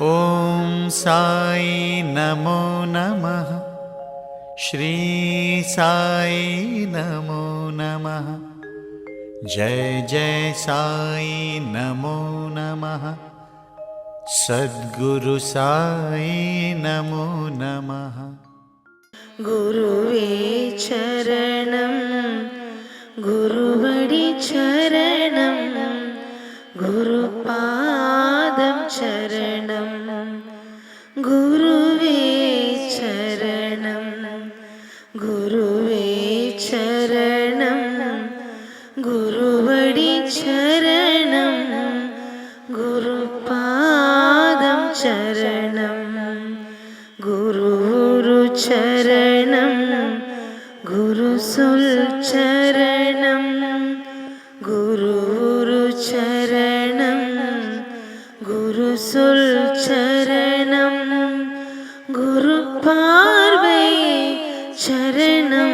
ॐ साई नमो नमः। श्री साई नमो नमः। जय जय साई नमो नमः। सद्गुरु साई नमो नमः। गुरुवे चरणं गुरुवडि चरणं गुरुपादं चरणं गुरुवे चरणं गुरुवे चरणं गुरुवडि चरणं गुरुपादं चरणं गुरु चरणं गुरु सोल चरणं गुरु चरणं गुरु सोल चरणं गुरु पार्वै चरणं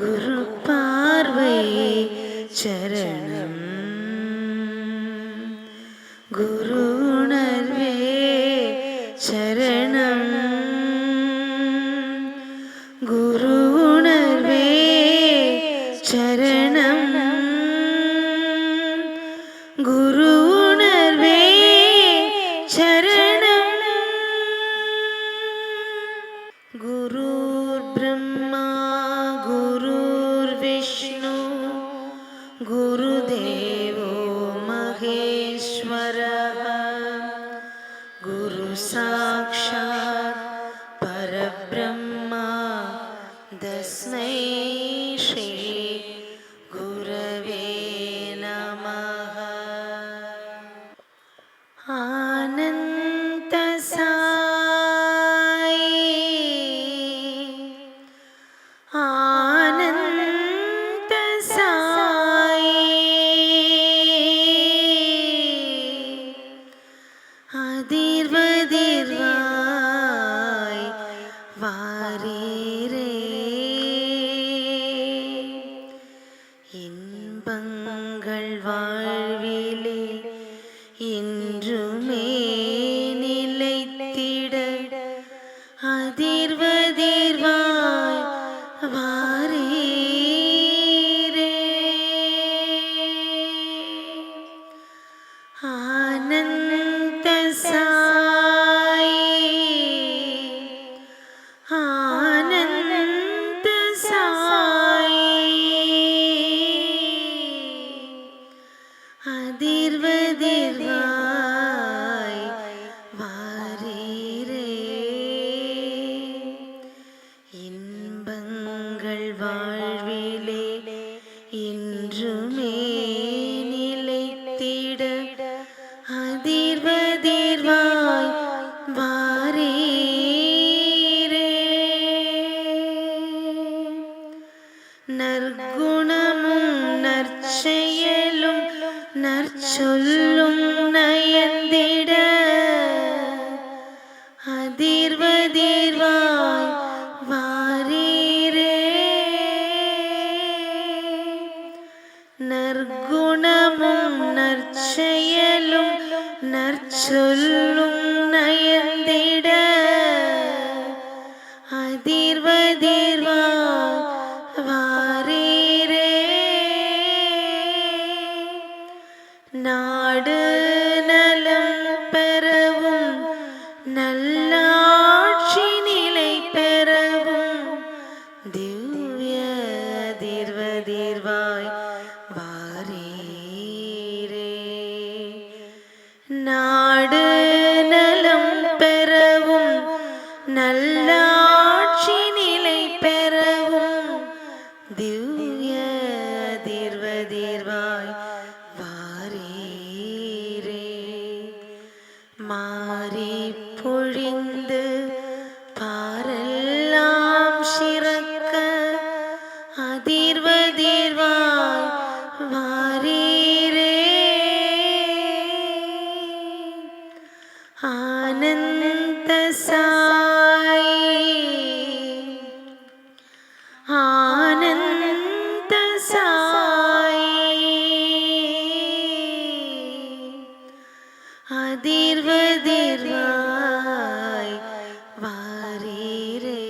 गुरु पार्वै चरणं गुरु उणर्वे चरणं गुरु उणर्वे चरणं गुरु उणर्वे चरणं गुरुर्ब्रह्मा गुरुर्विष्णु गुरुदेवो महेश्वरः गुरु साक्षात् परब्रह्मा तस्मै श्री गुरवे नमः। आनन्द साई आनन्द साई அதிர்வதிர்வாய் வாரீரே இன்பங்கள் வாழ்விலே இன்றுமே நிலைத்திட அதிர்வதிர்வாய் வாரீரே ஆனந்த சாயி ஆனந்த சாயி அதிர்வதிர்வாய் வாரீரே இன்பங்கள் வாழ்விலே இன்றுமே நிலைத்திட அதிர்வதிர்வாய் வாரீரே நற்குணமும் நற்செயலும் நற்சொல்லும் நயந்திட அதிர்வதிர்வாய் வாரீரே நற்குணமும் நற்செயலும் நற்சொல்லும் நயந்திட அதிர்வதிர்வாய் வாரீரே நாடு நலம் பெறவும் நல்லாட்சி நிலை பெறவும் திவ்ய அதிர்வதிர்வாய் வாரீரே நாடு அதிர்வதிர்வாய் வாரீரே.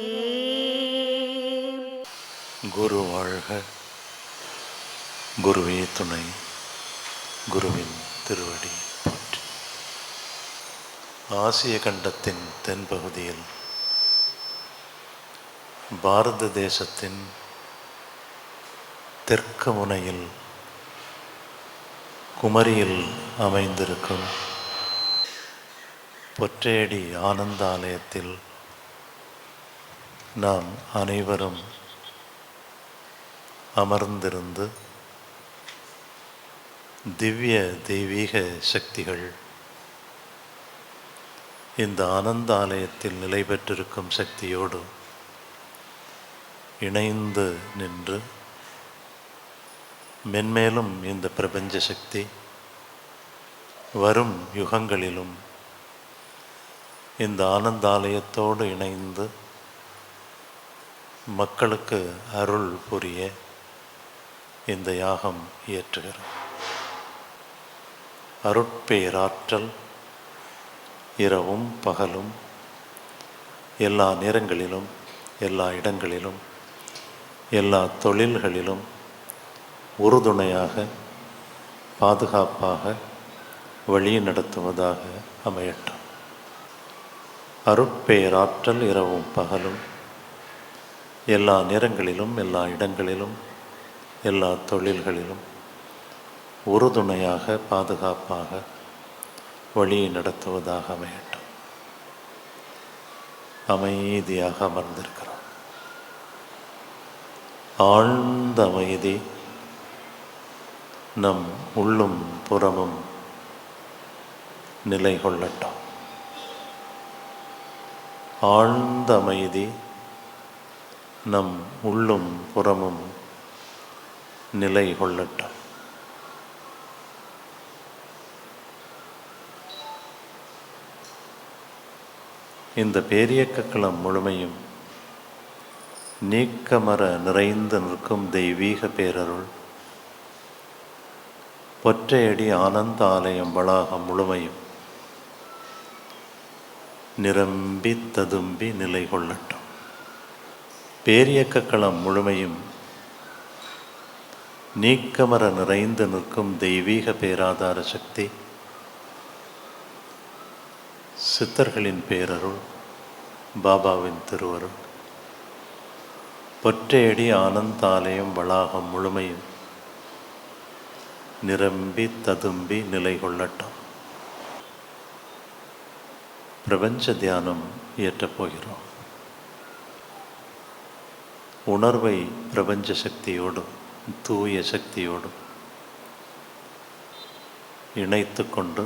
குரு வாழ்க, குருவே துணை, குருவின் திருவடி போற்றி. ஆசிய கண்டத்தின் தென்பகுதியில் பாரத தேசத்தின் தெற்கு முனையில் குமரியில் அமைந்திருக்கும் பொற்றையடி ஆனந்த ஆலயத்தில் நாம் அனைவரும் அமர்ந்திருந்து திவ்ய தெய்வீக சக்திகள் இந்த ஆனந்த ஆலயத்தில் நிலை பெற்றிருக்கும் சக்தியோடு இணைந்து நின்று மென்மேலும் இந்த பிரபஞ்ச சக்தி வரும் யுகங்களிலும் இந்த ஆனந்தாலயத்தோடு இணைந்து மக்களுக்கு அருள் புரிய இந்த யாகம் இயற்றுகிறது. அருட்பேராற்றல் இரவும் பகலும் எல்லா நேரங்களிலும் எல்லா இடங்களிலும் எல்லா தொழில்களிலும் உறுதுணையாக பாதுகாப்பாக வழி நடத்துவதாக அமையட்டும். அருட்பேராற்றல் இரவும் பகலும் எல்லா நேரங்களிலும் எல்லா இடங்களிலும் எல்லா தொழில்களிலும் உறுதுணையாக பாதுகாப்பாக வழியை நடத்துவதாக அமையட்டும். அமைதியாக அமர்ந்திருக்கிறோம். ஆழ்ந்த அமைதி நம் உள்ளும் புறமும் நிலை கொள்ளட்டும். ஆழ்ந்த அமைதி நம் உள்ளும் புறமும் நிலை கொள்ளட்டும். இந்த பேரியக்க களம் முழுமையும் நீக்கமர நிறைந்து நிற்கும் தெய்வீக பேரருள் பொற்றையடி ஆனந்த ஆலயம் வளாகம் முழுமையும் நிரம்பி ததும்பி நிலை கொள்ளட்டும். பேரியக்க களம் முழுமையும் நீக்கமர நிறைந்து நிற்கும் தெய்வீக பேராதார சக்தி சித்தர்களின் பேரருள் பாபாவின் திருவருள் பொற்றையடி ஆனந்த ஆலயம் வளாகம் முழுமையும் நிரம்பி ததும்பி நிலை கொள்ளட்டும். பிரபஞ்ச தியானம் இயற்றப் போகிறோம். உணர்வை பிரபஞ்ச சக்தியோடும் தூய சக்தியோடும் இணைத்து கொண்டு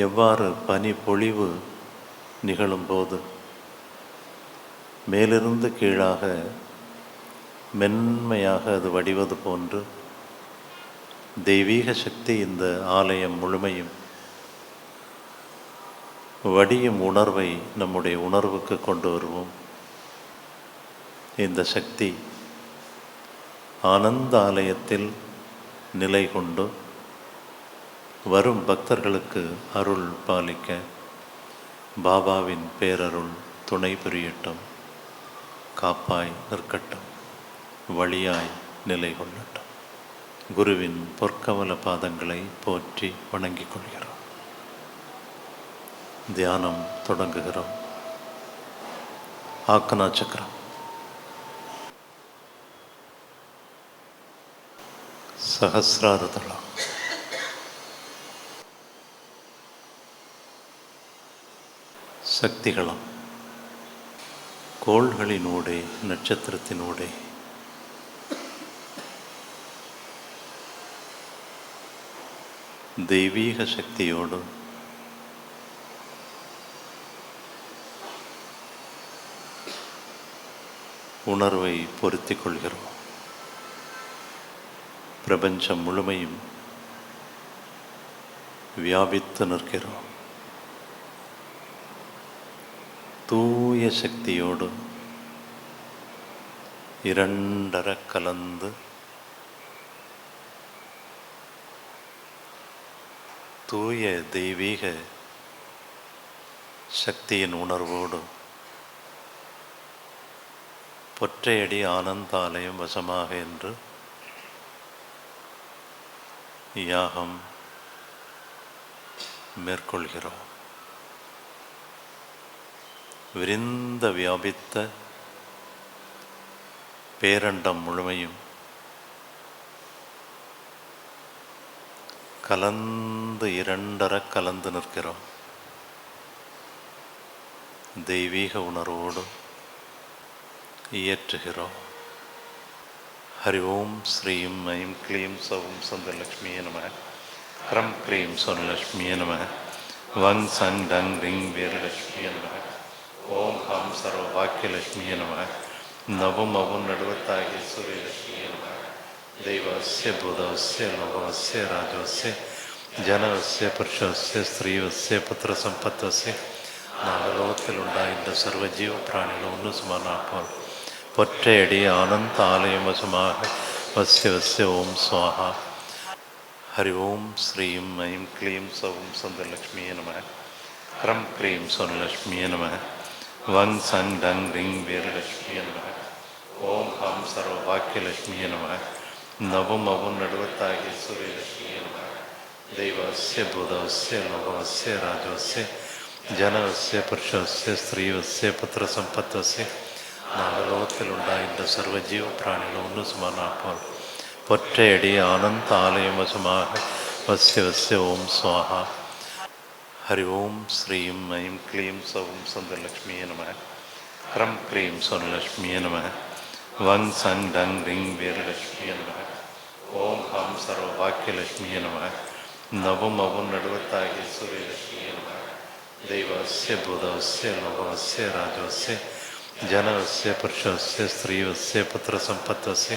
எவ்வாறு பனி பொழிவு நிகழும்போது மேலிருந்து கீழாக மென்மையாக அது வடிவது போன்று தெய்வீக சக்தி இந்த ஆலயம் முழுமையும் வடியும் உணர்வை நம்முடைய உணர்வுக்கு கொண்டு வருவோம். இந்த சக்தி ஆனந்த ஆலயத்தில் நிலை கொண்டு வரும் பக்தர்களுக்கு அருள் பாலிக்க பாபாவின் பேரருள் துணை புரியட்டும். காப்பாய் நிற்கட்டும். வழியாய் நிலை கொள்ளட்டும். குருவின் பொற்கமல பாதங்களை போற்றி வணங்கிக் கொள்கிறோம். தியானம் தொடங்குகிறோம். ஆக்கனா சக்கரம், சஹஸ்ராரதளம், சக்திகளம், கோள்களினூடே நட்சத்திரத்தினூடே தெய்வீக சக்தியோடு உணர்வை பொருத்திக் கொள்கிறோம். பிரபஞ்சம் முழுமையும் வியாபித்து நிற்கிறோம். தூய சக்தியோடு இரண்டர கலந்து தூய தெய்வீக சக்தியின் உணர்வோடு பொற்றையடி ஆனந்தாலயம் வசமாக என்று யாகம் மேற்கொள்கிறோம். விரிந்த வியாபித்த பேரண்டம் முழுமையும் கலந்து இரண்டர கலந்து நிற்கிறோம். தெய்வீக உணர்வோடு இயற்றுகிறோம். ஹரி ஓம் ஸ்ரீம் ஐம் க்ளீம் சவும் சந்தலக்ஷ்மியே நம. க்ரம் க்ரீம் சொன்னலக்ஷ்மியே நம. வங் சங் டங் ரிங் வீரலக்ஷ்மியே நம. ஓம் ஹம் சர்வபாக்கியலக்ஷ்மியே நம. நவும் அவும் நடுவத்தாகிய சூரியலக்ஷ்மியே நம. தெய்வஸ்ய பூதவஸ்ய லோகவஸ்ய ராஜவஸ்ய ஜனவஸ்ய புருஷவஸ்ய ஸ்திரீவஸ்ய புத்திர சம்பத்வஸ்ய நாகலோகத்தில் உண்டாகின்ற சர்வ ஜீவ பிராணிகள் ஒன்று சுமானாப்போல் பொற்றையடி ஆனந்த ஆலயம் வசமாக வஸ்ய வஸ்ய ஓம் சுவாஹா. ஹரி ஓம் ஸ்ரீம் ஐம் க்ளீம் சவும் சந்தலக்ஷ்மியே நம. க்ரம் க்ரீம் சொன்னலக்ஷ்மியே நம. வங் சங் டங் ரிங் வீரலக்ஷ்மியே நம. ஓம் ஹம் சர்வபாக்கியலக்ஷ்மியே நம. நவும் அவும் நடுவத்தாகிய சூரியலக்ஷ்மியே நம. தெய்வஸ்ய பூதவஸ்ய லோகவஸ்ய ராஜவஸ்ய ஜனவஸ்ய புருஷவஸ்ய ஸ்திரீவஸ்ய புத்திர சம்பத்வஸ்ய நாகலோகத்தில் உண்டாகின்ற சர்வ ஜீவ பிராணிகள் ஒன்று சுமானாப்போல் பொற்றையடி ஆனந்த ஆலயம் வசமாக வஸ்ய வஸ்ய ஓம் சுவாஹா. ஹரி ஓம் ஸ்ரீம் ஐம் க்ளீம் சவும் சந்தலக்ஷ்மியே நம. க்ரம் க்ரீம் சொன்னலக்ஷ்மியே நம. வங் சங் டங் ரிங் வீரலக்ஷ்மியே நம. ஓம் ஹம் சர்வபாக்கியலக்ஷ்மியே நம. நவும் அவும் நடுவத்தாகிய சூரியலக்ஷ்மியே நம. தெய்வஸ்ய பூதவஸ்ய லோகவஸ்ய ராஜவஸ்ய ஜனவஸ்ய புருஷவஸ்ய ஸ்திரீவஸ்ய புத்திர சம்பத்வஸ்ய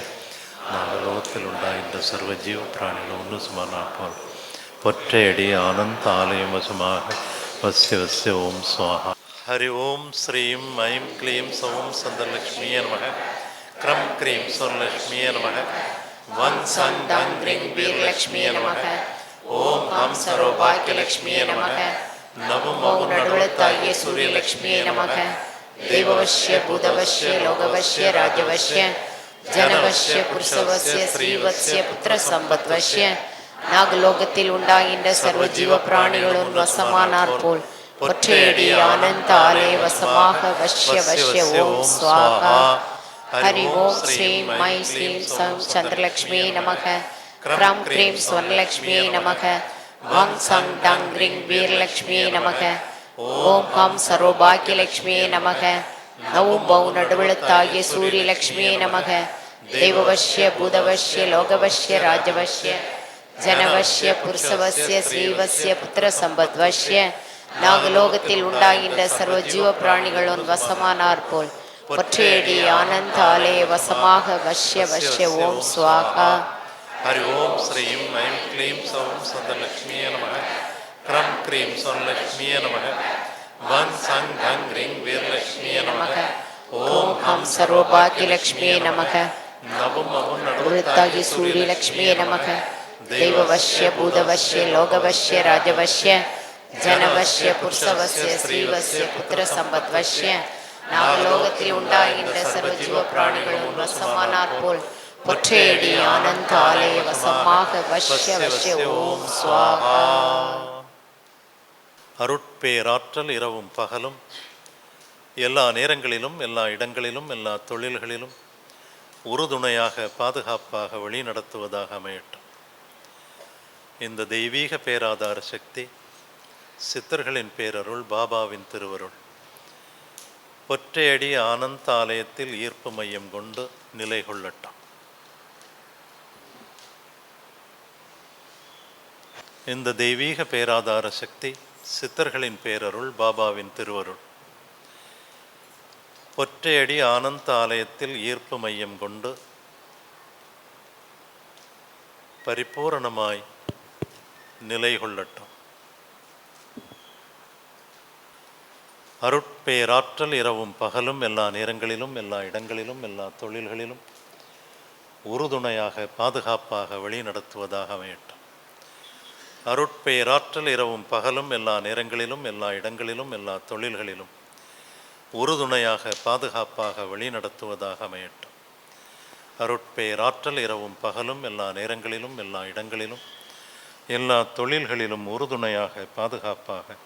நாகலோகத்தில் உண்டாகின்ற சர்வ ஜீவ பிராணிகள் ஒன்று சுமானாப்போல் பொற்றையடி ஆனந்த ஆலயம் வசமாக வஸ்ய வஸ்ய ஓம் சுவாஹா. ஹரி ஓம் ஸ்ரீம் ஐம் க்ளீம் சவும் சந்தலக்ஷ்மியே நம. க்ரம் க்ரீம் சொன்னலக்ஷ்மியே நம. வங் சங் டங் ரிங் வீரலக்ஷ்மியே நம. ஓம் ஹம் சர்வபாக்கியலக்ஷ்மியே நம. நவும் அவும் நடுவத்தாகிய சூரியலக்ஷ்மியே நமக. தெய்வவஸ்ய பூதவஸ்ய லோகவஸ்ய ராஜவஸ்ய ஜனவஸ்ய புருஷவஸ்ய ஸ்ரீவஸ்ய புத்திர சம்பத்வஸ்ய நாகலோகத்தில் உண்டாகின்ற சர்வ ஜீவ பிராணிகளும் வசமானார் போல் பொற்றையடி ஆனந்த ஆலய வசமாக வஸ்ய வஸ்ய ஓம் ஸ்வாஹா. ஹரி ஓம் ஸ்ரீம் மை ஸ்ரீம் சம் சந்திரலக்ஷ்மியே நமக. க்ரம் க்ரீம் ஸ்வர்ணலக்ஷ்மியே நமக. வங் சங் டங் ரிங் வீரலக்ஷ்மியே நமக. ஓம் ஹம் சர்வபாக்கியலக்ஷ்மியே நமக. நவும் பௌ நடுவெழுத்தாகிய சூரியலக்ஷ்மியே நமக. தெய்வவஸ்ய பூதவஸ்ய லோகவஸ்ய ராஜவஸ்ய ஜனவஸ்ய புருஷவஸ்ய ஸ்ரீவஸ்ய புத்திர சம்பத்வஸ்ய நாகலோகத்தில் உண்டாகின்ற சர்வ ஜீவ பிராணிகளும் வசமானார் போல் பொற்றையடி ஆனந்த ஆலய வசமாக வஸ்ய வஸ்ய ஓம் ஸ்வாஹா. ஹரி ஓம் ஸ்ரீம் ஐம் க்ளீம் சவும் சந்தலக்ஷ்மியே நம. க்ரம் க்ரீம் சொன்னலக்ஷ்மியே நம. வங் சங் டங் ரிங் வீரலக்ஷ்மியே நம. ஓம் ஹம் சர்வபாக்கியலக்ஷ்மியே நமக. நவும் அவும் நடுவெழுத்தாகிய சூரியலக்ஷ்மியே நமக. தெய்வவஸ்ய பூதவஸ்ய லோகவஸ்ய ராஜவஸ்ய ஜனவஸ்ய புருஷவஸ்ய ஸ்ரீவஸ்ய புத்திர சம்பத்வஸ்ய நாகலோகத்தில் உண்டாகின்ற சர்வ ஜீவ பிராணிகளும் வசமானார் போல் பொற்றையடி ஆனந்த ஆலய வசமாக வஸ்ய வஸ்ய ஓம் ஸ்வாஹா. அருட்பேராற்றல் இரவும் பகலும் எல்லா நேரங்களிலும் எல்லா இடங்களிலும் எல்லா தொழில்களிலும் உறுதுணையாக பாதுகாப்பாக வழி நடத்துவதாக அமையட்டும். இந்த தெய்வீக பேராதார சக்தி, சித்தர்களின் பேரருள், பாபாவின் திருவருள் பொற்றையடி ஆனந்த ஆலயத்தில் ஈர்ப்பு மையம் கொண்டு நிலை கொள்ளட்டும். இந்த தெய்வீக பேராதார சக்தி, சித்தர்களின் பேரருள், பாபாவின் திருவருள் பொற்றையடி ஆனந்த ஆலயத்தில் ஈர்ப்பு மையம் கொண்டு பரிபூரணமாய் நிலை கொள்ளட்டும். அருட்பேராற்றல் இரவும் பகலும் எல்லா நேரங்களிலும் எல்லா இடங்களிலும் எல்லா தொழில்களிலும் உறுதுணையாக பாதுகாப்பாக வழி நடத்துவதாக அமையட்டும். அருட்பேராற்றல் இரவும் பகலும் எல்லா நேரங்களிலும் எல்லா இடங்களிலும் எல்லா தொழில்களிலும் உறுதுணையாக பாதுகாப்பாக வழிநடத்துவதாக அமையட்டும். அருட்பேராற்றல் இரவும் பகலும் எல்லா நேரங்களிலும் எல்லா இடங்களிலும் எல்லா தொழில்களிலும் உறுதுணையாக பாதுகாப்பாக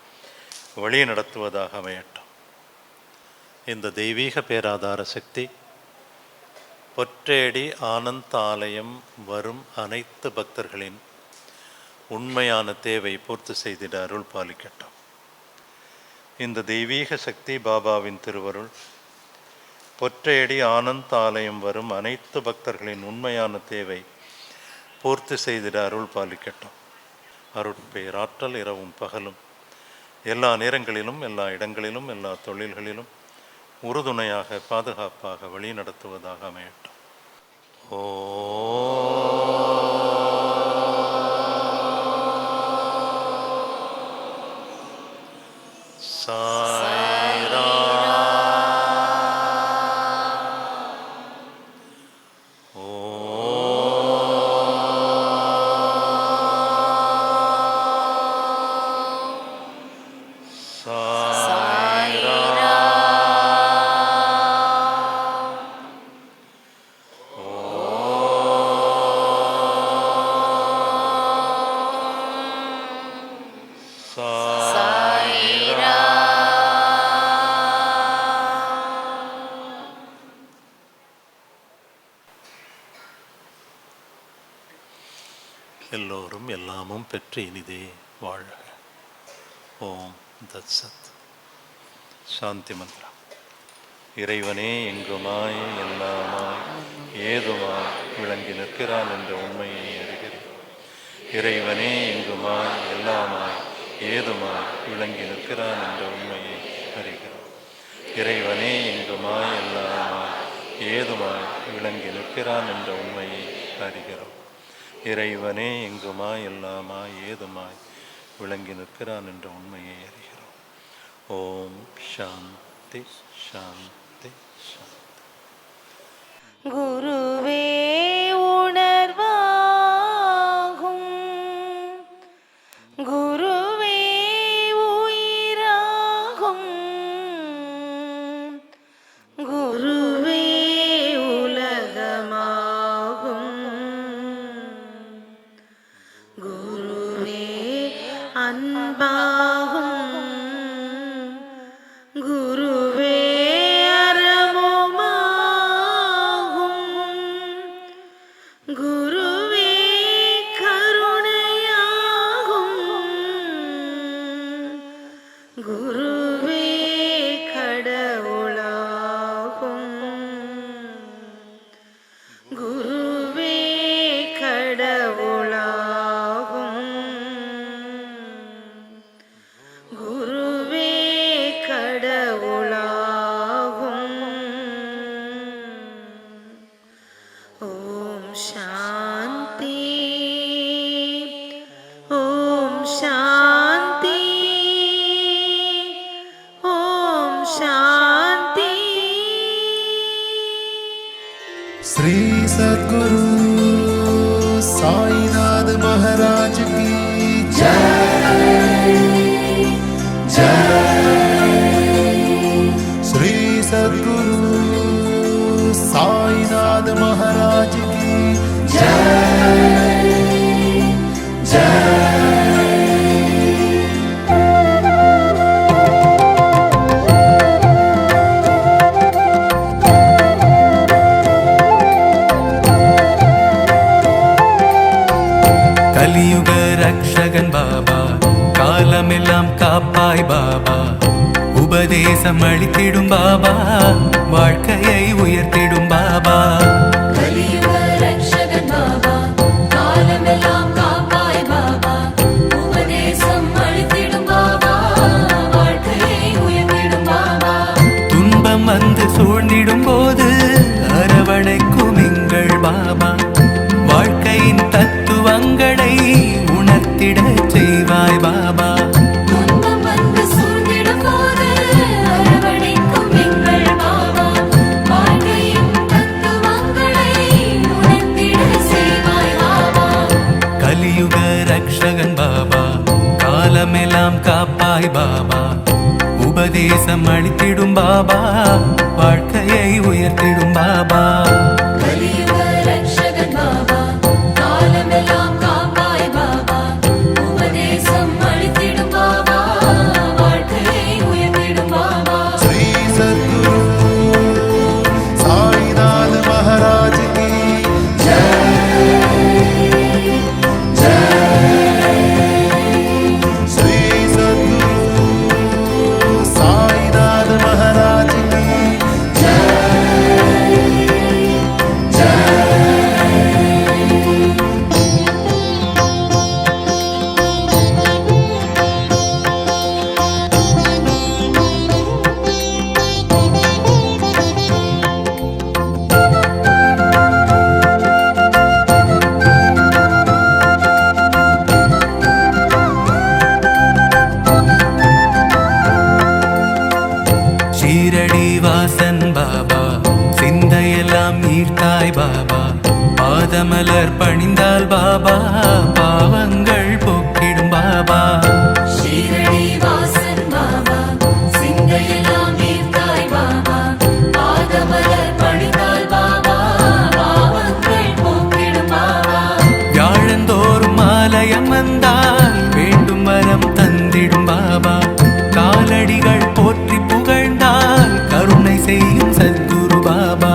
வழி நடத்துவதாக அமையட்டும். இந்த தெய்வீக பேராதார சக்தி பொற்றேடி ஆனந்த ஆலயம் வரும் அனைத்து பக்தர்களின் உண்மையான தேவை பூர்த்தி செய்திட அருள் பாலிக்கட்டும். இந்த தெய்வீக சக்தி பாபாவின் திருவருள் பொற்றேடி ஆனந்த ஆலயம் வரும் அனைத்து பக்தர்களின் உண்மையான தேவை பூர்த்தி செய்திட அருள் பாலிக்கட்டும். அருட்பேராற்றல் இரவும் பகலும் எல்லா நேரங்களிலும் எல்லா இடங்களிலும் எல்லா தொழில்களிலும் உறுதுணையாக பாதுகாப்பாக வழி நடத்துவதாக அமையட்டும். ஓ சாய்ரா எல்லோரும் எல்லாமும் பெற்று இனிதே வாழ்க. ஓம் தத் சத். சாந்தி மந்திரம். இறைவனே எங்குமாய் எல்லாமாய் ஏதுமாய் விளங்கி நிற்கிறான் என்ற உண்மையை அறிகிறேன். இறைவனே எங்குமாய் எல்லாமாய் ஏதுமாய் விளங்கி நிற்கிறான் என்ற உண்மையை அறிகிறோம். இறைவனே எங்குமாய் எல்லாமாய் ஏதுமாய் விளங்கி நிற்கிறான் என்ற உண்மையை அறிகிறோம். இறைவனே எங்குமாய் எல்லாமாய் ஏதுமாய் விளங்கி நிற்கிறான் என்ற உண்மையை அறிகிறோம். ஓம் சாந்தி சாந்தி சாந்தி. குருவே உணர்வாகும், குருவே உயிராகும், குருவே உலகமாகும், குருவே அன்பாகும், குருவே அறமுமாகும், குருவே கருணையாகும், குருவே கடவுளாகும், குருவே கடவுளாகும், குருவே கடவுளாகும். ஓம் சாந்தி, ஓம் சாந்தி, ஓம் சாந்தி. श्री सद्गुरु साईनाथ महाराज की जय जय। श्री सद्गुरु साईनाथ महाराज की जय जय। கலியுக ரக்ஷகன் பாபா, காலமெல்லாம் காப்பாய் பாபா, உபதேசம் அளித்திடும் பாபா, வாழ்க்கையை உயர்த்திடும் பாபா. கலியுக ரக்ஷகன் பாபா, காலமெல்லாம் காப்பாய் பாபா, உபதேசம் அளித்திடும் பாபா, வாழ்க்கையை உயர்த்திடும் பாபா. துன்பம் வந்து சூழ்ந்திடும் போது அரவணைக்கும் எங்கள் பாபா, வாழ்க்கையின் தத்துவங்களை உணர்த்திடச் செய்வாய் பாபா. துன்பம் வந்து சூழ்ந்திடும் போது அரவணைக்கும் எங்கள் பாபா, வாழ்க்கையின் தத்துவங்களை பாபா காலமெல்லாம் காப்பாய் பாபா உபதேசம் அளித்திடும் பாபா வாழ்க்கையை உயர்த்திடும் பாபா கலியுக ரட்சகன் பாபா காலமெல்லாம் காப்பாய் பாபா உபதேசம் அளித்திடும் பாபா வாழ்க்கையை உயர்த்திடும் பாபா श्री सद्गुरु साईनाथ महाराज की श्री सद्गुरु साईनाथ महाराज की ஷீரடி வாசன் பாபா சிந்தையெல்லாம் ஈர்த்தாய் பாபா பாதமலர் பணிந்தால் பாபா பாவங்கள் போக்கிடும் பாபா ஷீரடி வாசன் பாபா சிந்தையெல்லாம் ஈர்த்தாய் பாபா பாதமலர் பணிந்தால் பாபா பாவங்கள் போக்கிடும் பாபா வியாழந்தோறும் ஆலயம் வந்தால் வேண்டும் வரம் தந்திடும் பாபா காலடிகள் போற்றி புகழ்ந்தால் கருணை செய்யும் சத்குரு பாபா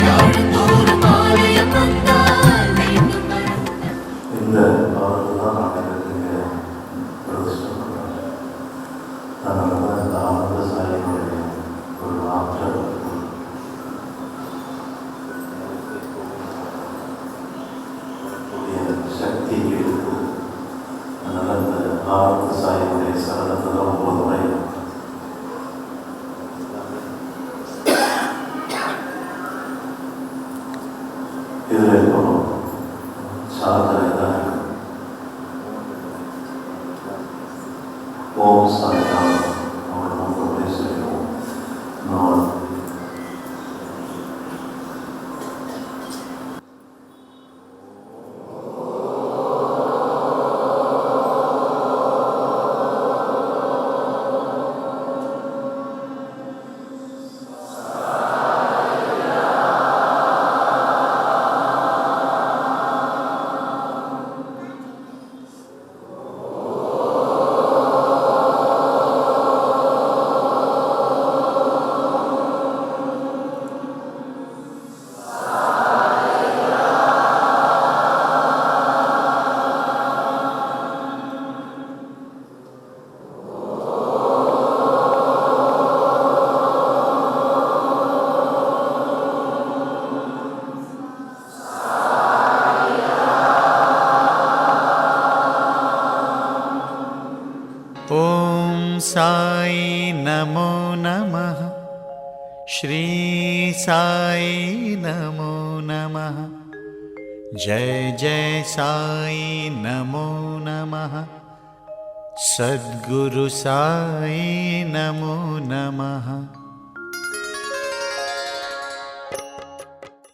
நாள்தோறும் ஆலயம் வந்தால் வேண்டும் வரம் இந்த அவர்கள் தான் ஆலயத்துக்கு பிரதிஷ்டம் பண்ணுறாங்க. அதனால தான் இந்த ஆனந்த சாயினுடைய ஒரு ஆற்றல் புதிய சக்தி இருக்குது. அதனால் இந்த ஆனந்த சாயினுடைய சரணத்தை தான் ஒவ்வொரு முறை இதில் இருக்கணும் சாதனை தான் இருக்கு. ஓம் சாய்ராம் அவர்கள் நம்ம பேசுகிறோம் நான் ॐ साई नमो नमः श्री साई नमो नमः जय जय साई नमो नमः सद्गुरु साई नमो नमः